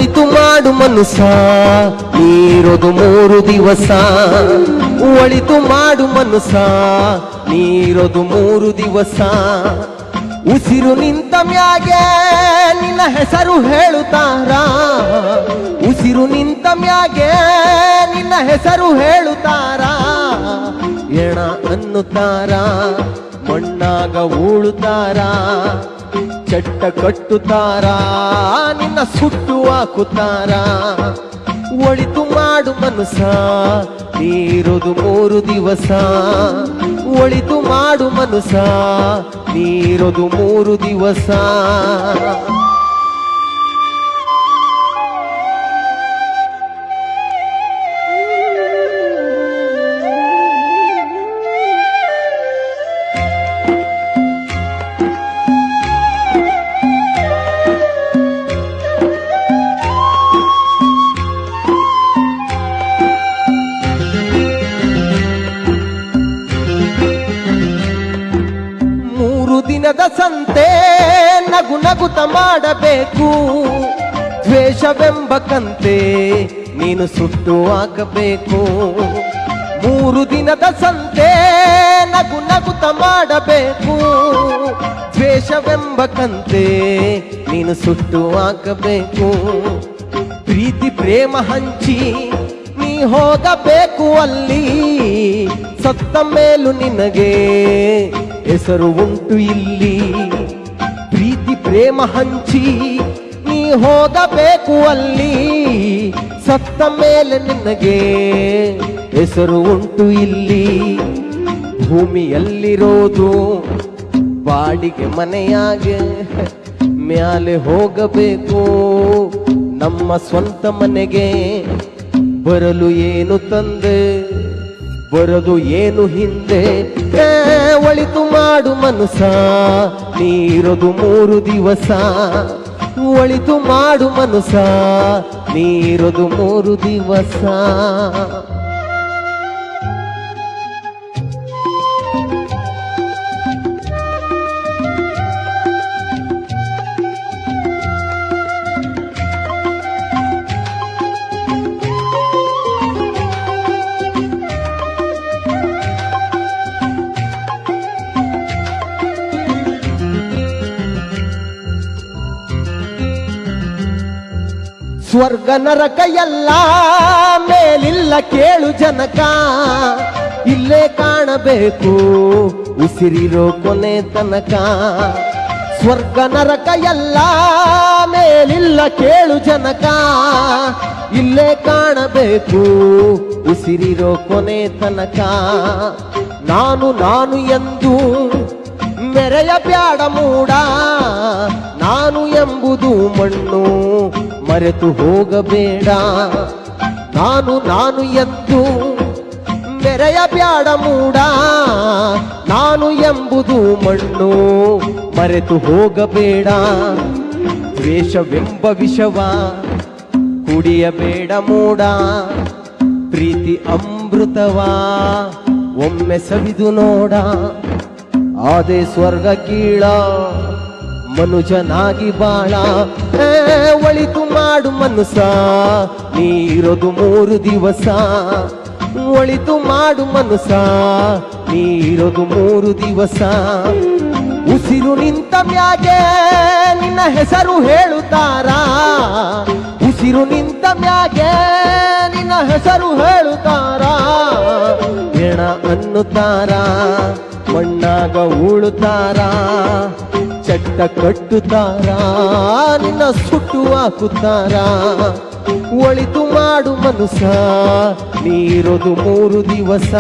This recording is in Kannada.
ಒಳಿತು ಮಾಡು ಮನುಸ ನೀರೋದು 3 ದಿವಸ. ಒಳಿತು ಮಾಡು ಮನುಸ ನೀರೋದು 3 ದಿವಸ. ಉಸಿರು ನಿಂತ ಮ್ಯಾಗೆ ನಿನ್ನ ಹೆಸರು ಹೇಳುತ್ತಾರ. ಉಸಿರು ನಿಂತ ಮ್ಯಾಗೆ ನಿನ್ನ ಹೆಸರು ಹೇಳುತ್ತಾರ. ಎಣ ಅನ್ನುತ್ತಾರ, ಮಣ್ಣಾಗ ಉಳುತ್ತಾರ, ಚಟ್ಟ ಕಟ್ಟುತ್ತಾರ, ನಿನ್ನ ಸುಟ್ಟು ಹಾಕುತ್ತಾರ. ಒಳಿತು ಮಾಡು ಮನುಸ ನೀರೋದು 3 ದಿವಸ. ಒಳಿತು ಮಾಡು ಮನುಸ ನೀರೋದು 3 ದಿವಸ. ದಿನದ ಸಂತೆ ನಗು ನಗುತ ಮಾಡಬೇಕು. ದ್ವೇಷವೆಂಬ ಕಂತೆ ನೀನು ಸುಟ್ಟು ಹಾಕಬೇಕು. 3 ದಿನದ ಸಂತೆ ನಗು ನಗುತ ಮಾಡಬೇಕು. ದ್ವೇಷವೆಂಬ ಕಂತೆ ನೀನು ಸುಟ್ಟು ಹಾಕಬೇಕು. ಪ್ರೀತಿ ಪ್ರೇಮ ಹಂಚಿ ನೀ ಹೋಗಬೇಕು ಅಲ್ಲಿ. ಸತ್ತ ಮೇಲೂ ನಿನಗೆ ಹೆಸರು ಉಂಟು ಇಲ್ಲಿ. ಪ್ರೀತಿ ಪ್ರೇಮ ಹಂಚಿ ನೀ ಹೋಗಬೇಕು ಅಲ್ಲಿ. ಸತ್ತ ಮೇಲೆ ನಿನಗೆ ಹೆಸರು ಉಂಟು ಇಲ್ಲಿ. ಭೂಮಿಯಲ್ಲಿರೋದು ಬಾಡಿಗೆ ಮನೆಯಾಗೆ, ಮ್ಯಾಲೆ ಹೋಗಬೇಕು ನಮ್ಮ ಸ್ವಂತ ಮನೆಗೆ. ಬರಲು ಏನು ತಂದೆ, ಬರದು ಏನು ಹಿಂದೆ. ಒಳಿತು ಮಾಡು ಮನುಸ ನೀರೋದು 3 ದಿವಸ. ಒಳಿತು ಮಾಡು ಮನುಸ ನೀರೋದು 3 ದಿವಸ. ಸ್ವರ್ಗ ನರಕ ಎಲ್ಲ ಮೇಲಿಲ್ಲ ಕೇಳು ಜನಕ. ಇಲ್ಲೇ ಕಾಣಬೇಕು ಉಸಿರಿರೋ ಕೊನೆ ತನಕ. ಸ್ವರ್ಗ ನರಕ ಎಲ್ಲ ಮೇಲಿಲ್ಲ ಕೇಳು ಜನಕ. ಇಲ್ಲೇ ಕಾಣಬೇಕು ಉಸಿರಿರೋ ಕೊನೆ ತನಕ. ನಾನು ನಾನು ಎಂದು ಮೆರೆಯ ಬ್ಯಾಡ ಮೂಡ. ನಾನು ಎಂಬುದು ಮಣ್ಣು ಮರೆತು ಹೋಗಬೇಡ. ನಾನು ನಾನು ಎಂದು ಮೆರೆಯ ಬ್ಯಾಡ ಮೂಡ. ನಾನು ಎಂಬುದು ಮಣ್ಣು ಮರೆತು ಹೋಗಬೇಡ. ದ್ವೇಷವೆಂಬ ವಿಷವ ಕುಡಿಯಬೇಡ ಮೂಡ. ಪ್ರೀತಿ ಅಮೃತವಾ ಒಮ್ಮೆ ಸವಿದು ನೋಡ. ಆದೆ ಸ್ವರ್ಗ ಕೀಳ ಮನುಜನಾಗಿ ಬಾಳ. ಒಳಿತು ಮಾಡು ಮನುಸ ನೀರೋದು 3 ದಿವಸ. ಒಳಿತು ಮಾಡು ಮನುಸ ನೀರೋದು 3 ದಿವಸ. ಉಸಿರು ನಿಂತ ಮ್ಯಾಗೆ ನಿನ್ನ ಹೆಸರು ಹೇಳುತ್ತಾರ. ಉಸಿರು ನಿಂತ ಮ್ಯಾಗೆ ನಿನ್ನ ಹೆಸರು ಹೇಳುತ್ತಾರ. ಎಣ ಅನ್ನುತ್ತಾರ, ಮಣ್ಣಾಗ ಉಳುತ್ತಾರ, ಚಟ್ಟ ಕಟ್ಟುತ್ತಾರ, ನಿನ್ನ ಸುಟ್ಟು ಹಾಕುತ್ತಾರ. ಒಳಿತು ಮಾಡು ಮನುಸ ನೀರೋದು 3 ದಿವಸ.